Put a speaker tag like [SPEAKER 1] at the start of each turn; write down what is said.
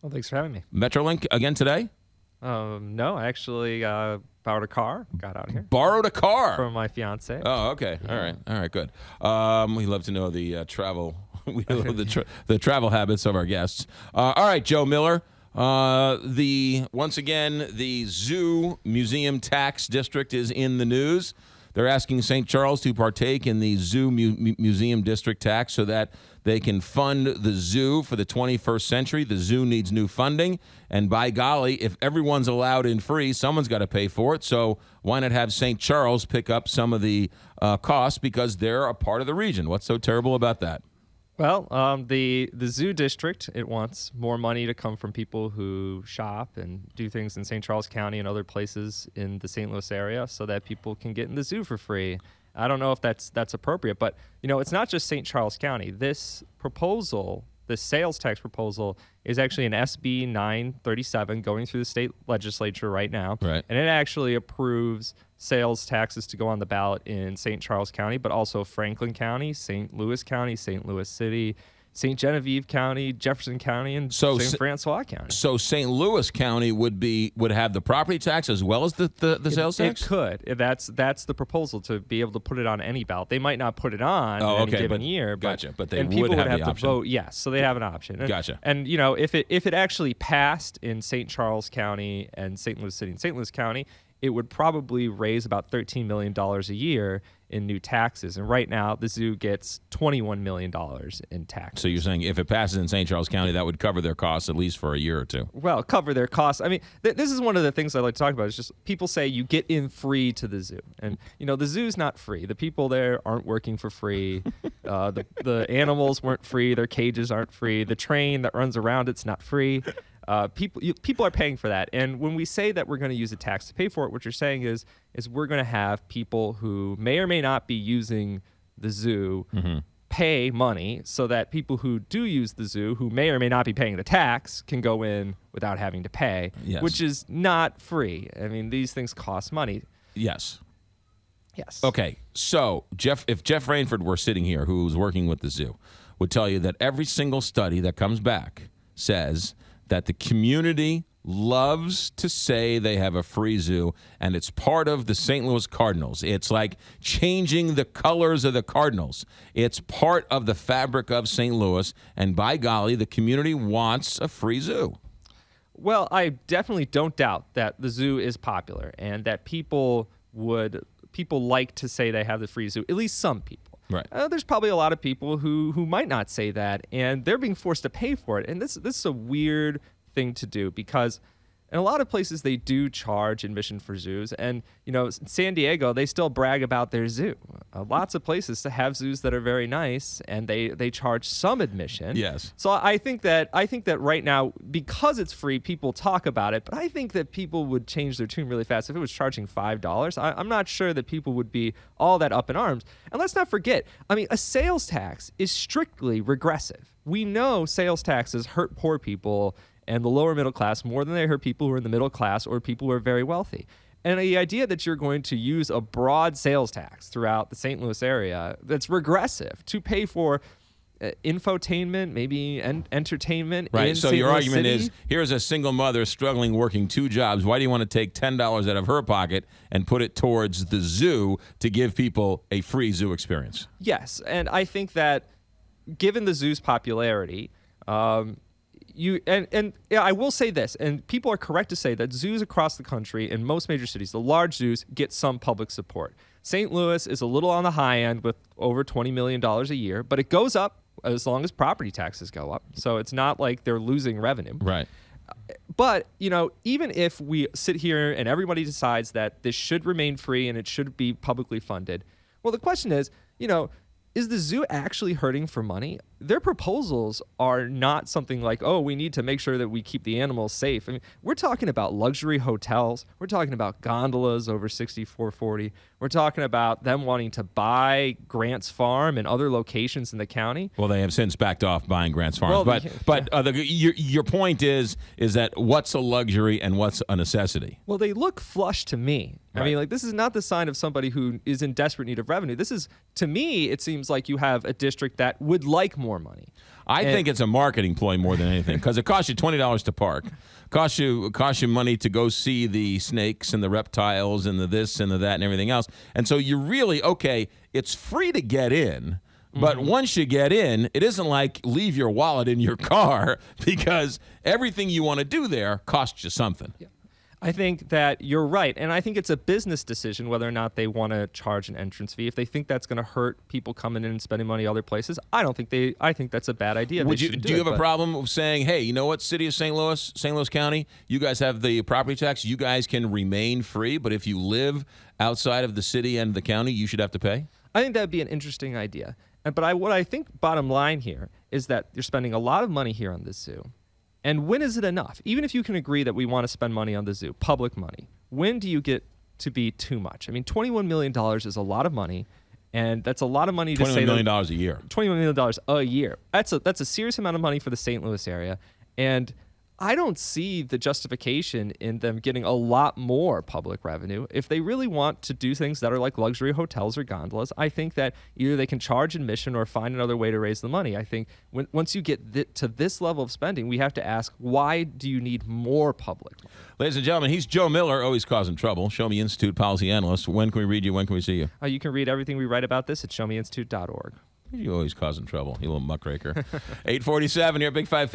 [SPEAKER 1] Well, thanks for having me.
[SPEAKER 2] Metrolink again today?
[SPEAKER 1] No, I actually borrowed a car, got out here
[SPEAKER 2] Borrowed a car
[SPEAKER 1] from my fiance.
[SPEAKER 2] Oh, okay. All right, good. We love to know the travel. We love the travel habits of our guests. All right, Joe Miller. Once again, the Zoo Museum Tax District is in the news. They're asking St. Charles to partake in the Zoo Museum District tax so that they can fund the zoo for the 21st century. The zoo needs new funding. And by golly, if everyone's allowed in free, someone's got to pay for it. So why not have St. Charles pick up some of the costs because they're a part of the region? What's so terrible about that?
[SPEAKER 1] Well, the zoo district, it wants more money to come from people who shop and do things in St. Charles County and other places in the St. Louis area so that people can get in the zoo for free. I don't know if that's appropriate, but it's not just St. Charles County. This proposal, the sales tax proposal, is actually an SB 937 going through the state legislature right now.
[SPEAKER 2] Right.
[SPEAKER 1] And it actually approves sales taxes to go on the ballot in St. Charles County, but also Franklin County, St. Louis County, St. Louis City, St. Genevieve County, Jefferson County, and St. Francois County.
[SPEAKER 2] So St. Louis County would have the property tax as well as the sales tax?
[SPEAKER 1] It could. That's the proposal, to be able to put it on any ballot. They might not put it on any given year.
[SPEAKER 2] Gotcha. But they
[SPEAKER 1] and people
[SPEAKER 2] would have
[SPEAKER 1] to
[SPEAKER 2] option.
[SPEAKER 1] vote. Yes, so they have an option. And,
[SPEAKER 2] Gotcha.
[SPEAKER 1] And if it actually passed in St. Charles County and St. Louis City and St. Louis County, it would probably raise about $13 million a year in new taxes. And right now, the zoo gets $21 million in taxes.
[SPEAKER 2] So you're saying if it passes in St. Charles County, that would cover their costs at least for a year or two?
[SPEAKER 1] Well, cover their costs. I mean, this is one of the things I like to talk about. Is just people say you get in free to the zoo. And, the zoo's not free. The people there aren't working for free. The animals weren't free. Their cages aren't free. The train that runs around it's not free. People are paying for that. And when we say that we're going to use a tax to pay for it, what you're saying is we're going to have people who may or may not be using the zoo pay money so that people who do use the zoo, who may or may not be paying the tax, can go in without having to pay, which is not free. I mean, these things cost money.
[SPEAKER 2] Yes.
[SPEAKER 1] Yes.
[SPEAKER 2] Okay, so if Jeff Rainford were sitting here, who's working with the zoo, would tell you that every single study that comes back says that the community loves to say they have a free zoo, and it's part of the St. Louis Cardinals. It's like changing the colors of the Cardinals. It's part of the fabric of St. Louis, and by golly, the community wants a free zoo.
[SPEAKER 1] Well, I definitely don't doubt that the zoo is popular and that people like to say they have the free zoo, at least some people.
[SPEAKER 2] Right.
[SPEAKER 1] There's probably a lot of people who might not say that, and they're being forced to pay for it. And this is a weird thing to do because in a lot of places they do charge admission for zoos. And, San Diego, they still brag about their zoo. Lots of places to have zoos that are very nice, and they charge some admission.
[SPEAKER 2] Yes.
[SPEAKER 1] So I think that right now, because it's free, people talk about it. But I think that people would change their tune really fast. If it was charging $5, I'm not sure that people would be all that up in arms. And let's not forget, a sales tax is strictly regressive. We know sales taxes hurt poor people and the lower middle class more than they hurt people who are in the middle class or people who are very wealthy. And the idea that you're going to use a broad sales tax throughout the St. Louis area that's regressive to pay for infotainment, maybe entertainment.
[SPEAKER 2] Right.
[SPEAKER 1] In
[SPEAKER 2] So
[SPEAKER 1] St.
[SPEAKER 2] your
[SPEAKER 1] Louis
[SPEAKER 2] argument
[SPEAKER 1] City.
[SPEAKER 2] is, here's a single mother struggling, working two jobs. Why do you want to take $10 out of her pocket and put it towards the zoo to give people a free zoo experience?
[SPEAKER 1] Yes, and I think that given the zoo's popularity, I will say this, and people are correct to say that zoos across the country in most major cities, the large zoos, get some public support. St. Louis is a little on the high end with over $20 million a year, but it goes up as long as property taxes go up. So it's not like they're losing revenue.
[SPEAKER 2] Right.
[SPEAKER 1] But, even if we sit here and everybody decides that this should remain free and it should be publicly funded, well, the question is, is the zoo actually hurting for money? Their proposals are not something like, oh, we need to make sure that we keep the animals safe. We're talking about luxury hotels. We're talking about gondolas over 6440. We're talking about them wanting to buy Grants Farm and other locations in the county.
[SPEAKER 2] Well, they have since backed off buying Grants Farm. Your point is that what's a luxury and what's a necessity?
[SPEAKER 1] Well, they look flush to me. I mean, like, this is not the sign of somebody who is in desperate need of revenue. This is, to me, it seems like you have a district that would like more money.
[SPEAKER 2] I think it's a marketing ploy more than anything, because it costs you $20 to park, costs you money to go see the snakes and the reptiles and the this and the that and everything else. And so you really, okay, it's free to get in, but once you get in, it isn't like leave your wallet in your car, because everything you want to do there costs you something.
[SPEAKER 1] Yeah. I think that you're right, and I think it's a business decision whether or not they want to charge an entrance fee. If they think that's going to hurt people coming in and spending money other places, I think that's a bad idea.
[SPEAKER 2] Do you have a problem with saying, hey, you know what, City of St. Louis County, you guys have the property tax, you guys can remain free, but if you live outside of the city and the county, you should have to pay?
[SPEAKER 1] I think that would be an interesting idea. But what I think bottom line here is that you're spending a lot of money here on this zoo. And when is it enough? Even if you can agree that we want to spend money on the zoo, public money, when do you get to be too much? I mean, $21 million is a lot of money, and that's a lot of money to say
[SPEAKER 2] $21 million a year.
[SPEAKER 1] $21 million a year. That's a serious amount of money for the St. Louis area. And I don't see the justification in them getting a lot more public revenue. If they really want to do things that are like luxury hotels or gondolas, I think that either they can charge admission or find another way to raise the money. I think once you get to this level of spending, we have to ask, why do you need more public money?
[SPEAKER 2] Ladies and gentlemen, he's Joe Miller, always causing trouble. Show Me Institute policy analyst. When can we read you? When can we see you?
[SPEAKER 1] You can read everything we write about this at showmeinstitute.org.
[SPEAKER 2] You're always causing trouble, you little muckraker. 847 here at Big 5.